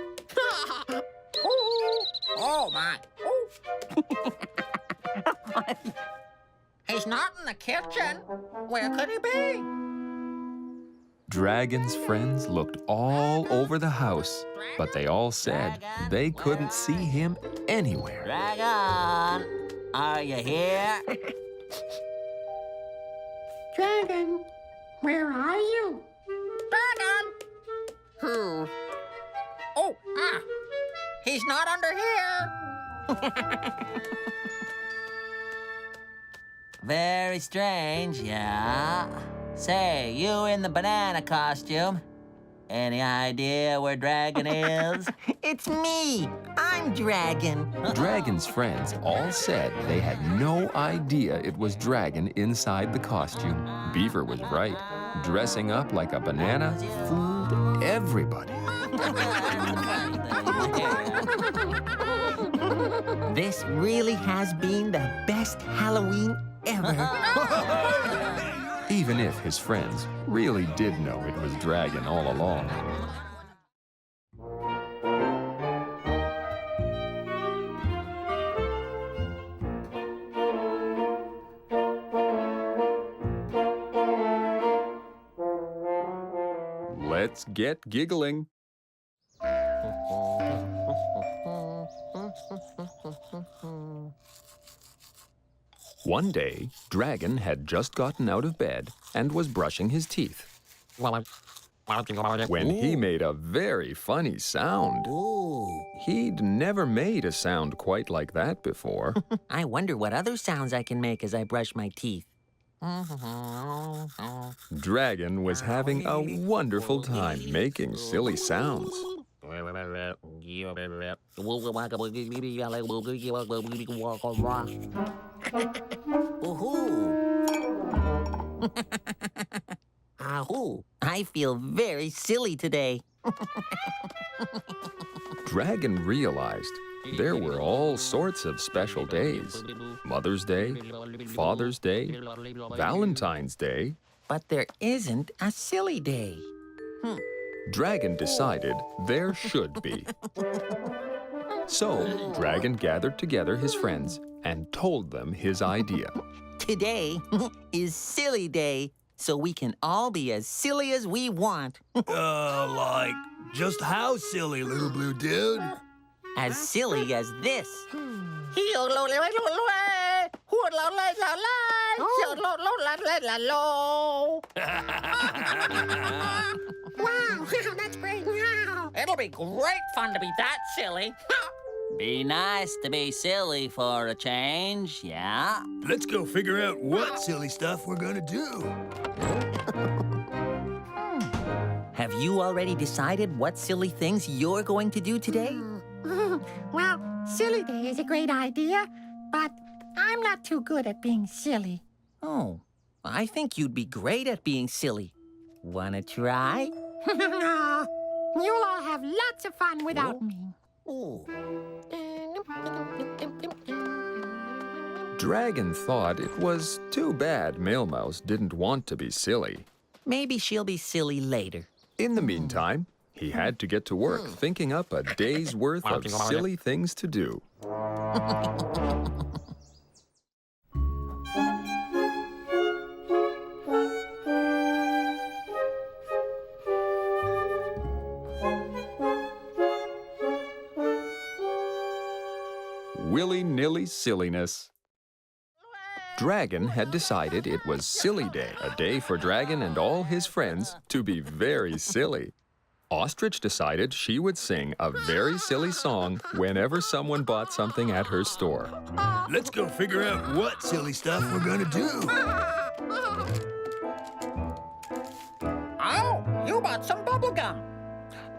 Speaker 3: Ooh. Oh, my. Oof. He's not in the kitchen. Where could he be?
Speaker 1: Dragon's friends looked all over the house, but they all said they couldn't see him anywhere.
Speaker 4: Dragon, are you here?
Speaker 3: Dragon, where are you? Dragon! Oh, he's not under here.
Speaker 4: Very strange, yeah. Say, you in the banana costume. Any idea where Dragon is?
Speaker 2: It's me. I'm Dragon.
Speaker 1: Dragon's friends all said they had no idea it was Dragon inside the costume. Beaver was right. Dressing up like a banana fooled everybody.
Speaker 2: This really has been the best Halloween ever.
Speaker 1: Even if his friends really did know it was Dragon all along. Let's get giggling. One day, Dragon had just gotten out of bed and was brushing his teeth when he made a very funny sound.
Speaker 2: Ooh.
Speaker 1: He'd never made a sound quite like that before.
Speaker 2: I wonder what other sounds I can make as I brush my teeth.
Speaker 1: Dragon was having a wonderful time making silly sounds.
Speaker 2: Ahoo! I feel very silly today.
Speaker 1: Dragon realized There were all sorts of special days. Mother's Day, Father's Day, Valentine's Day.
Speaker 2: But there isn't a silly day.
Speaker 1: Dragon decided there should be. So, Dragon gathered together his friends and told them his idea.
Speaker 2: Today is silly day, so we can all be as silly as we want.
Speaker 5: Like, just how silly, little blue dude?
Speaker 2: As silly as this.
Speaker 3: Wow, that's great. Wow.
Speaker 4: It'll be great fun to be that silly. Be nice to be silly for a change, yeah?
Speaker 5: Let's go figure out what silly stuff we're gonna do.
Speaker 2: Have you already decided what silly things you're going to do today?
Speaker 3: Well, silly day is a great idea, but I'm not too good at being silly.
Speaker 2: Oh, I think you'd be great at being silly. Wanna try?
Speaker 3: No, you'll all have lots of fun without me.
Speaker 1: Dragon thought it was too bad Male Mouse didn't want to be silly.
Speaker 2: Maybe she'll be silly later.
Speaker 1: In the meantime, he had to get to work thinking up a day's worth of silly things to do. Willy-nilly silliness. Dragon had decided it was Silly Day, a day for Dragon and all his friends to be very silly. Ostrich decided she would sing a very silly song whenever someone bought something at her store.
Speaker 5: Let's go figure out what silly stuff we're gonna do.
Speaker 4: Oh, you bought some bubble gum.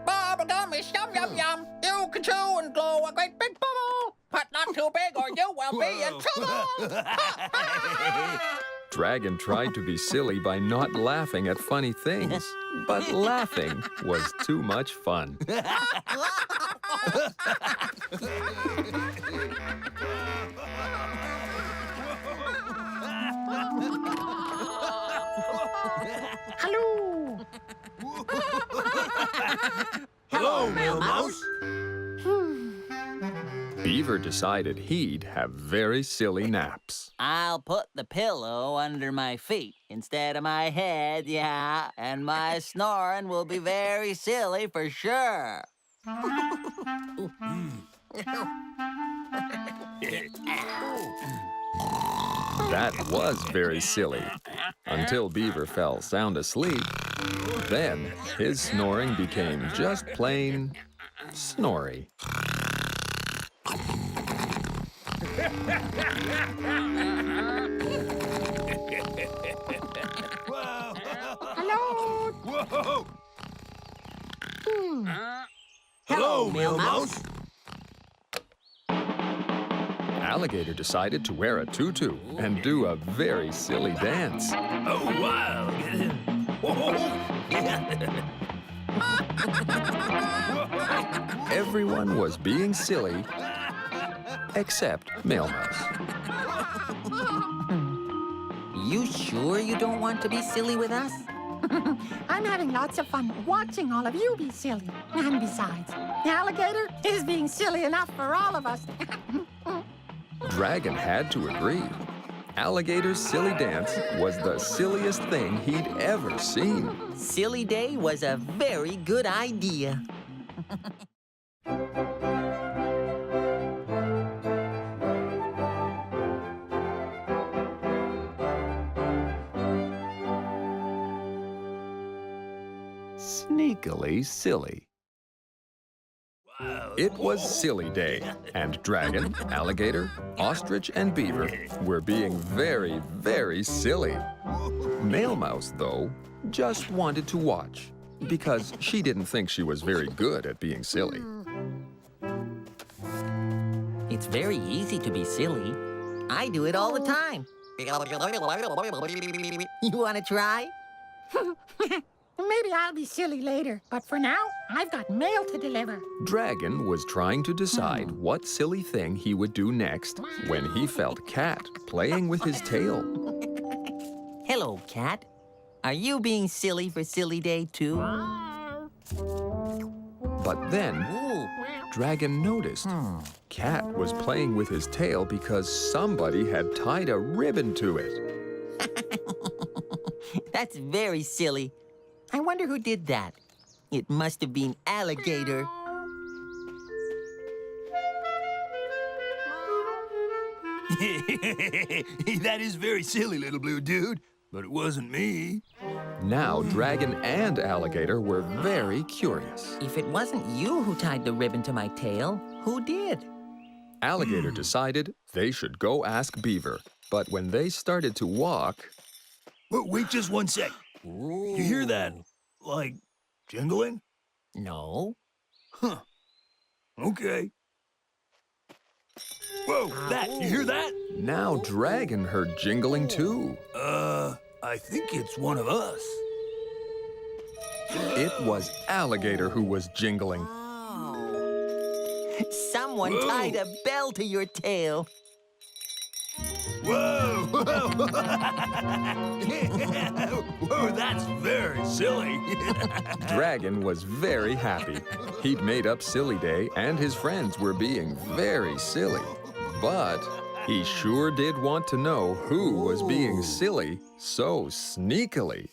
Speaker 4: Bubble gum is yum, yum, yum. You can chew and blow a great big bubble, but not too big or you will be in trouble.
Speaker 1: Dragon tried to be silly by not laughing at funny things, but laughing was too much fun.
Speaker 3: Hello.
Speaker 5: Hello, Male Mouse.
Speaker 1: Beaver decided he'd have very silly naps.
Speaker 4: I'll put the pillow under my feet instead of my head, yeah, and my snoring will be very silly for sure.
Speaker 1: That was very silly, until Beaver fell sound asleep. Then his snoring became just plain snory.
Speaker 5: Wow.
Speaker 3: Hello.
Speaker 5: Whoa. Hello, Male Mouse.
Speaker 1: Alligator decided to wear a tutu and do a very silly dance.
Speaker 5: Oh, wow.
Speaker 1: Everyone was being silly except Male Mouse.
Speaker 2: You sure you don't want to be silly with us?
Speaker 3: I'm having lots of fun watching all of you be silly. And besides, the alligator is being silly enough for all of us.
Speaker 1: Dragon had to agree. Alligator's silly dance was the silliest thing he'd ever seen.
Speaker 2: Silly day was a very good idea.
Speaker 1: Sneakily silly. It was Silly Day, and Dragon, Alligator, Ostrich, and Beaver were being very, very silly. Male Mouse, though, just wanted to watch because she didn't think she was very good at being silly.
Speaker 2: It's very easy to be silly. I do it all the time. You want to try?
Speaker 3: Maybe I'll be silly later, but for now, I've got mail to deliver.
Speaker 1: Dragon was trying to decide what silly thing he would do next when he felt Cat playing with his tail.
Speaker 2: Hello, Cat. Are you being silly for Silly Day, too?
Speaker 1: But then, Dragon noticed Cat was playing with his tail because somebody had tied a ribbon to it.
Speaker 2: That's very silly. I wonder who did that. It must have been Alligator.
Speaker 5: That is very silly, little blue dude, but it wasn't me.
Speaker 1: Now, Dragon and Alligator were very curious.
Speaker 2: If it wasn't you who tied the ribbon to my tail, who did?
Speaker 1: Alligator decided they should go ask Beaver, but when they started to walk,
Speaker 5: Wait just one sec. You hear that? Like, jingling?
Speaker 2: No.
Speaker 5: Huh. Okay. Whoa, you hear that?
Speaker 1: now Dragon heard jingling too.
Speaker 5: I think it's one of us.
Speaker 1: It was Alligator who was jingling.
Speaker 2: Someone tied a bell to your tail.
Speaker 5: Whoa! Whoa, that's very silly.
Speaker 1: Dragon was very happy. He'd made up Silly Day, and his friends were being very silly. But he sure did want to know who was being silly so sneakily.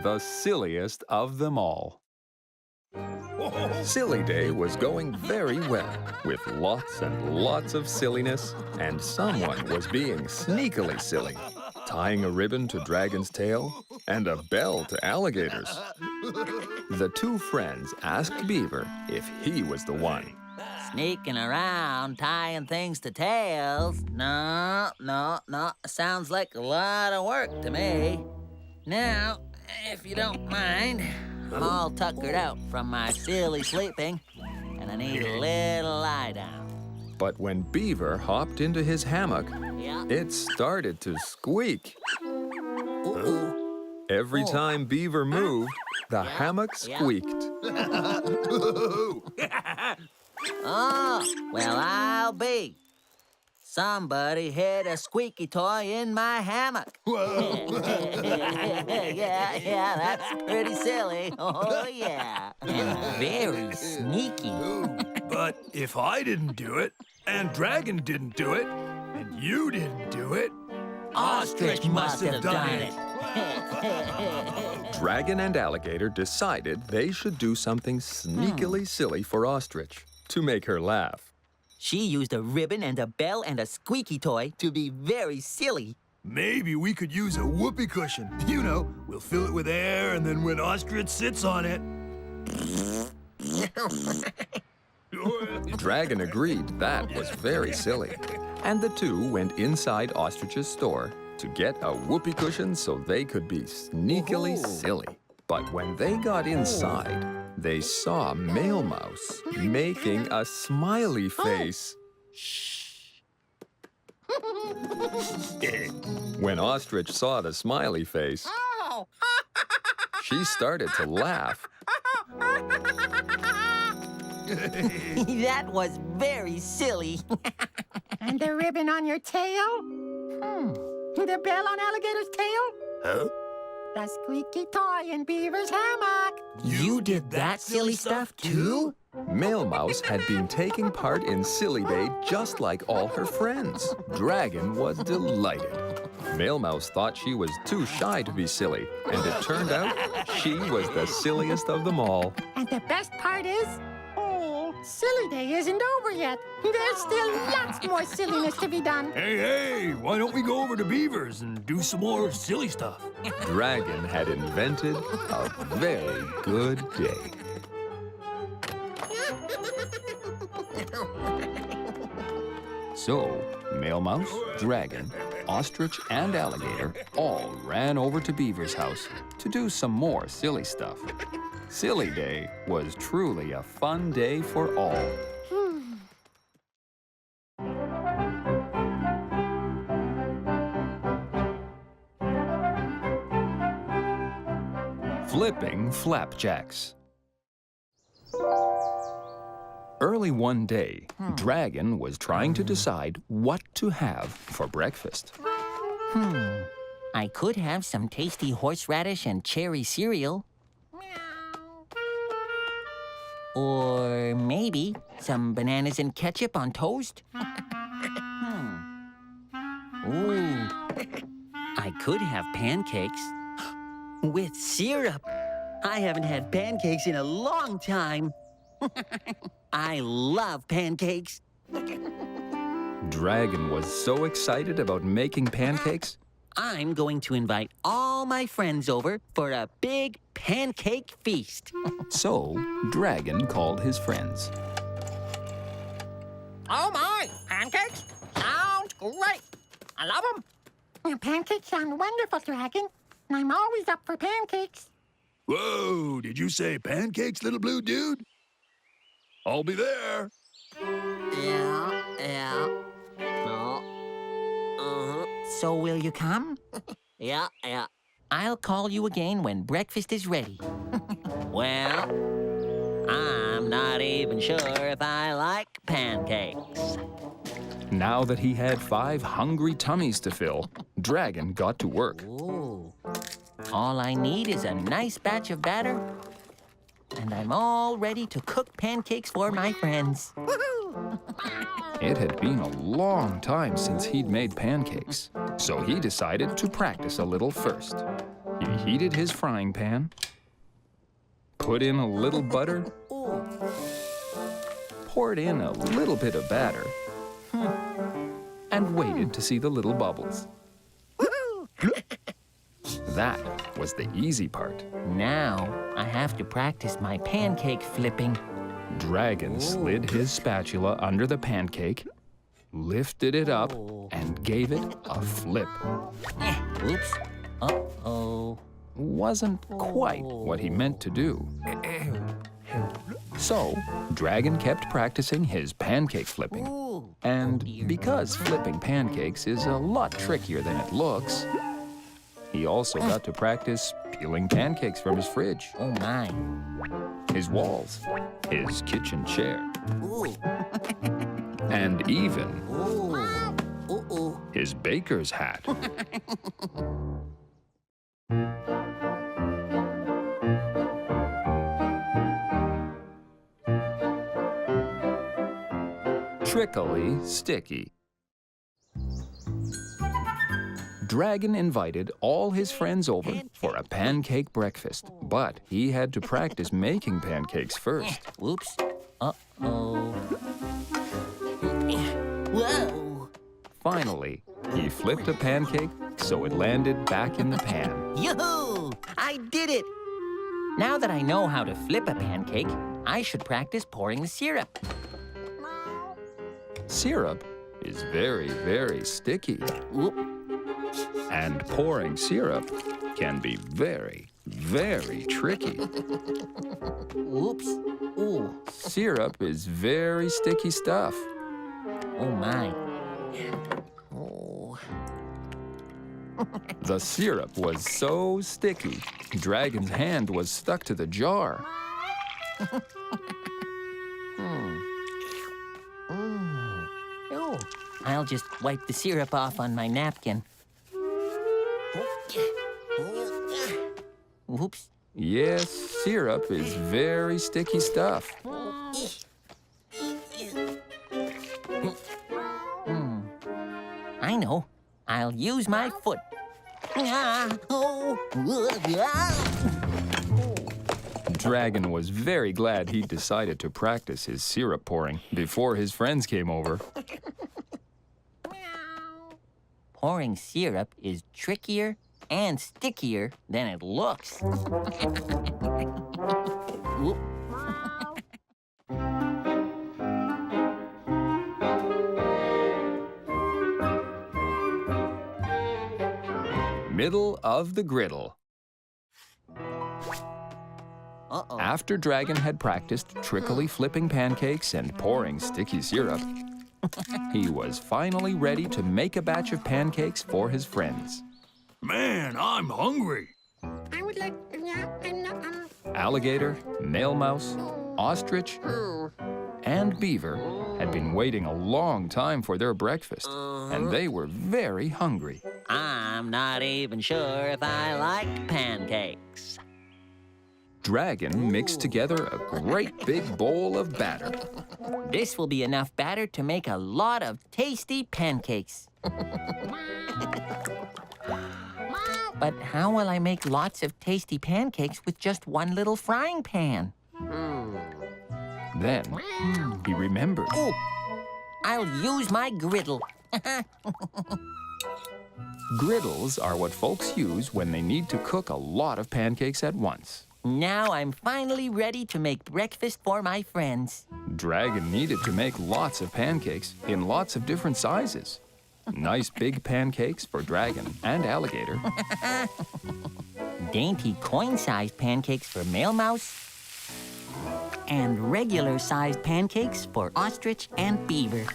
Speaker 1: The silliest of them all. Silly Day was going very well, with lots and lots of silliness, and someone was being sneakily silly, tying a ribbon to Dragon's tail and a bell to Alligator's. The two friends asked Beaver if he was the one.
Speaker 4: Sneaking around, tying things to tails? No. Sounds like a lot of work to me. Now, if you don't mind, I'm all tuckered out from my silly sleeping, and I need a little lie down.
Speaker 1: But when Beaver hopped into his hammock,
Speaker 4: Yeah.
Speaker 1: it started to squeak. Every time Beaver moved, the hammock squeaked.
Speaker 4: Oh, well, I'll be. Somebody hid a squeaky toy in my hammock. yeah, that's pretty silly. Oh, yeah.
Speaker 2: And very sneaky.
Speaker 5: But if I didn't do it, and Dragon didn't do it, and you didn't do it,
Speaker 2: Ostrich must have done it.
Speaker 1: Dragon and Alligator decided they should do something sneakily silly for Ostrich to make her laugh.
Speaker 2: She used a ribbon and a bell and a squeaky toy to be very silly.
Speaker 5: maybe we could use a whoopee cushion. You know, we'll fill it with air, and then when Ostrich sits on it...
Speaker 1: Dragon agreed that was very silly. And the two went inside Ostrich's store to get a whoopee cushion so they could be sneakily silly. But when they got inside, they saw Mail Mouse making a smiley face. When Ostrich saw the smiley face, she started to laugh.
Speaker 2: That was very silly.
Speaker 3: And the ribbon on your tail? The bell on Alligator's tail?
Speaker 5: Huh?
Speaker 3: The squeaky toy in Beaver's hammock.
Speaker 2: You did that silly stuff too?
Speaker 1: Mail Mouse had been taking part in Silly Day just like all her friends. Dragon was delighted. Mail Mouse thought she was too shy to be silly, and it turned out she was the silliest of them all.
Speaker 3: And the best part is, Silly Day isn't over yet. There's still lots more silliness to be done.
Speaker 5: Hey, why don't we go over to Beaver's and do some more silly stuff?
Speaker 1: Dragon had invented a very good day. So, Mail Mouse, Dragon, Ostrich, and Alligator all ran over to Beaver's house to do some more silly stuff. Silly Day was truly a fun day for all. Flipping flapjacks. Early one day, Dragon was trying to decide what to have for breakfast.
Speaker 2: I could have some tasty horseradish and cherry cereal. Or maybe some bananas and ketchup on toast. Ooh. I could have pancakes with syrup. I haven't had pancakes in a long time. I love pancakes.
Speaker 1: Dragon was so excited about making pancakes,
Speaker 2: I'm going to invite all my friends over for a big pancake feast.
Speaker 1: so Dragon called his friends.
Speaker 3: Oh my, pancakes? Sounds great. I love them. Your pancakes sound wonderful, Dragon. I'm always up for pancakes.
Speaker 5: Whoa, did you say pancakes, little blue dude? I'll be there.
Speaker 2: Yeah. No. So will you come? Yeah. I'll call you again when breakfast is ready. Well, I'm not even sure if I like pancakes.
Speaker 1: Now that he had 5 hungry tummies to fill, Dragon got to work.
Speaker 2: Ooh. All I need is a nice batch of batter, and I'm all ready to cook pancakes for my friends.
Speaker 1: It had been a long time since he'd made pancakes, so he decided to practice a little first. He heated his frying pan, put in a little butter, poured in a little bit of batter, and waited to see the little bubbles. That was the easy part.
Speaker 2: Now I have to practice my pancake flipping.
Speaker 1: Dragon slid his spatula under the pancake, lifted it up, and gave it a flip.
Speaker 2: Oops. Uh-oh.
Speaker 1: Wasn't quite what he meant to do. So, Dragon kept practicing his pancake flipping. And because flipping pancakes is a lot trickier than it looks, he also got to practice peeling pancakes from his fridge,
Speaker 2: Oh, my.
Speaker 1: his walls, his kitchen chair,
Speaker 2: Ooh.
Speaker 1: and even
Speaker 2: Ooh.
Speaker 1: his baker's hat. Trickily sticky. Dragon invited all his friends over for a pancake breakfast, but he had to practice making pancakes first.
Speaker 2: Whoops. Uh-oh. Whoa.
Speaker 1: Finally, he flipped a pancake so it landed back in the pan.
Speaker 2: Yoo-hoo! I did it! Now that I know how to flip a pancake, I should practice pouring the syrup.
Speaker 1: Syrup is very, very sticky.
Speaker 2: Whoop.
Speaker 1: And pouring syrup can be very, very tricky.
Speaker 2: Oops. Ooh.
Speaker 1: Syrup is very sticky stuff.
Speaker 2: Oh, my. Oh.
Speaker 1: The syrup was so sticky, Dragon's hand was stuck to the jar.
Speaker 2: Oh. I'll just wipe the syrup off on my napkin. Oops.
Speaker 1: Yes, syrup is very sticky stuff.
Speaker 2: I know. I'll use my foot.
Speaker 1: Dragon was very glad he'd decided to practice his syrup pouring before his friends came over.
Speaker 2: Pouring syrup is trickier and stickier than it looks. Whoop.
Speaker 1: Middle of the griddle.
Speaker 2: Uh-oh.
Speaker 1: After Dragon had practiced trickily flipping pancakes and pouring sticky syrup, he was finally ready to make a batch of pancakes for his friends.
Speaker 5: Man, I'm hungry.
Speaker 3: I would like,
Speaker 1: Alligator, Male Mouse, Ostrich, and Beaver had been waiting a long time for their breakfast, and they were very hungry.
Speaker 2: I'm not even sure if I like pancakes.
Speaker 1: Dragon mixed together a great big bowl of batter.
Speaker 2: This will be enough batter to make a lot of tasty pancakes. But how will I make lots of tasty pancakes with just one little frying pan?
Speaker 1: Then he remembered.
Speaker 2: Oh, I'll use my griddle.
Speaker 1: Griddles are what folks use when they need to cook a lot of pancakes at once.
Speaker 2: Now I'm finally ready to make breakfast for my friends.
Speaker 1: Dragon needed to make lots of pancakes in lots of different sizes. Nice big pancakes for Dragon and Alligator.
Speaker 2: Dainty coin-sized pancakes for Male Mouse. And regular-sized pancakes for Ostrich and Beaver.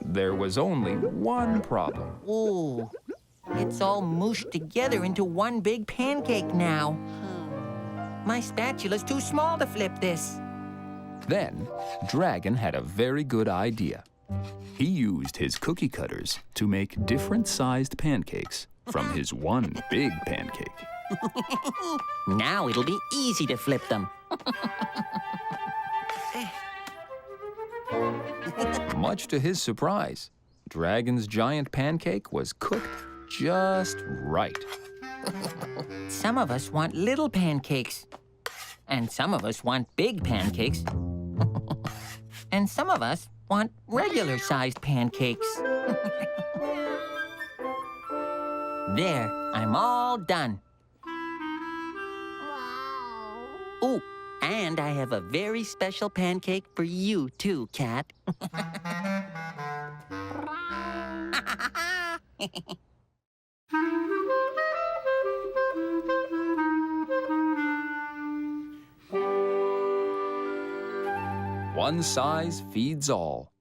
Speaker 1: There was only one problem.
Speaker 2: Ooh, it's all mooshed together into one big pancake now. My spatula's too small to flip this.
Speaker 1: Then, Dragon had a very good idea. He used his cookie cutters to make different-sized pancakes from his one big pancake.
Speaker 2: Now it'll be easy to flip them.
Speaker 1: Much to his surprise, Dragon's giant pancake was cooked just right.
Speaker 2: Some of us want little pancakes. And some of us want big pancakes. And some of us want regular-sized pancakes. There, I'm all done. Ooh, and I have a very special pancake for you, too, Cat.
Speaker 1: One size feeds all.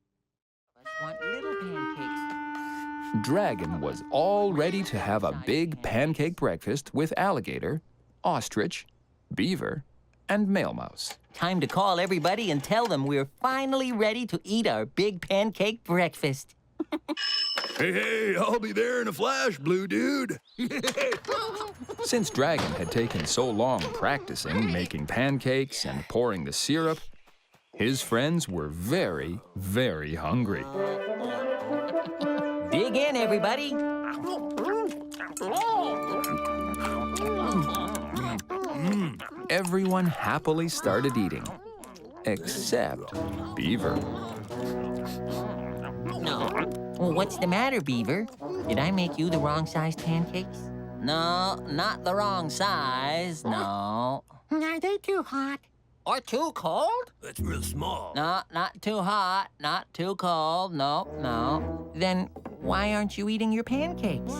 Speaker 2: Want little pancakes.
Speaker 1: Dragon was all ready to have a big pancake breakfast with Alligator, Ostrich, Beaver, and Male Mouse.
Speaker 2: Time to call everybody and tell them we're finally ready to eat our big pancake breakfast.
Speaker 5: Hey, I'll be there in a flash, blue dude.
Speaker 1: Since Dragon had taken so long practicing making pancakes and pouring the syrup, his friends were very, very hungry.
Speaker 2: Dig in, everybody.
Speaker 1: Everyone happily started eating, except Beaver.
Speaker 2: No. Well, what's the matter, Beaver? Did I make you the wrong-sized pancakes?
Speaker 4: No, not the wrong size, no.
Speaker 3: Are they too hot?
Speaker 2: Or too cold?
Speaker 5: That's real small.
Speaker 4: No, not too hot, not too cold, no, no.
Speaker 2: Then why aren't you eating your pancakes?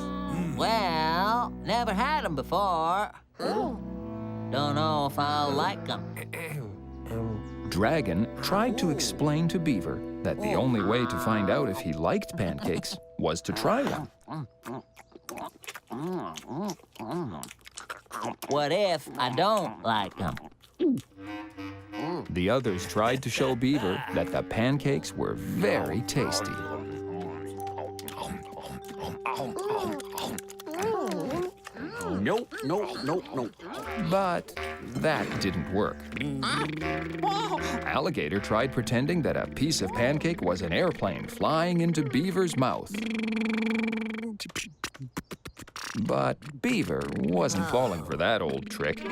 Speaker 4: Well, never had them before. Don't know if I'll like them.
Speaker 1: Dragon tried to explain to Beaver that the only way to find out if he liked pancakes was to try them.
Speaker 4: What if I don't like them?
Speaker 1: The others tried to show Beaver that the pancakes were very tasty.
Speaker 6: Nope, nope, nope, nope.
Speaker 1: But that didn't work. Alligator tried pretending that a piece of pancake was an airplane flying into Beaver's mouth. But Beaver wasn't falling for that old trick.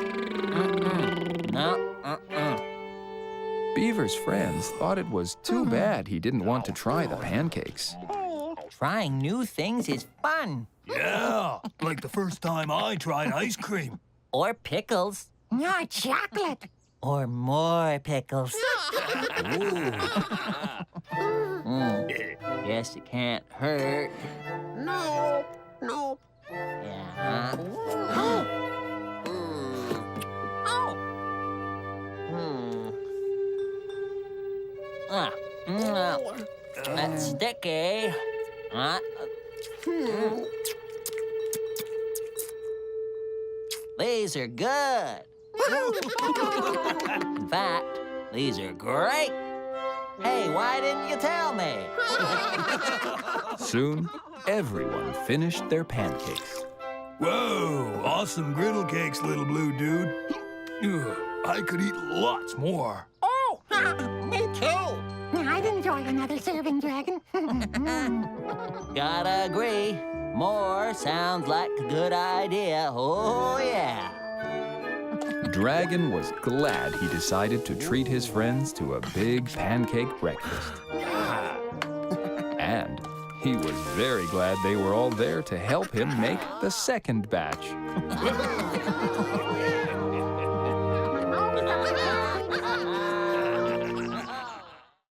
Speaker 4: No,
Speaker 1: Beaver's friends thought it was too bad he didn't want to try the pancakes.
Speaker 2: Trying new things is fun.
Speaker 5: Yeah, like the first time I tried ice cream.
Speaker 2: Or pickles.
Speaker 3: No, chocolate.
Speaker 2: Or more pickles.
Speaker 4: Guess it can't hurt.
Speaker 3: No, no.
Speaker 4: Yeah. That's sticky. These are good. In fact, these are great. Hey, why didn't you tell me?
Speaker 1: Soon, everyone finished their pancakes.
Speaker 5: Whoa, awesome griddle cakes, little blue dude. Ugh, I could eat lots more.
Speaker 3: Oh, me too. I'd enjoy another serving, Dragon.
Speaker 4: Gotta agree. More sounds like a good idea. Oh, yeah.
Speaker 1: Dragon was glad he decided to treat his friends to a big pancake breakfast. And he was very glad they were all there to help him make the second batch.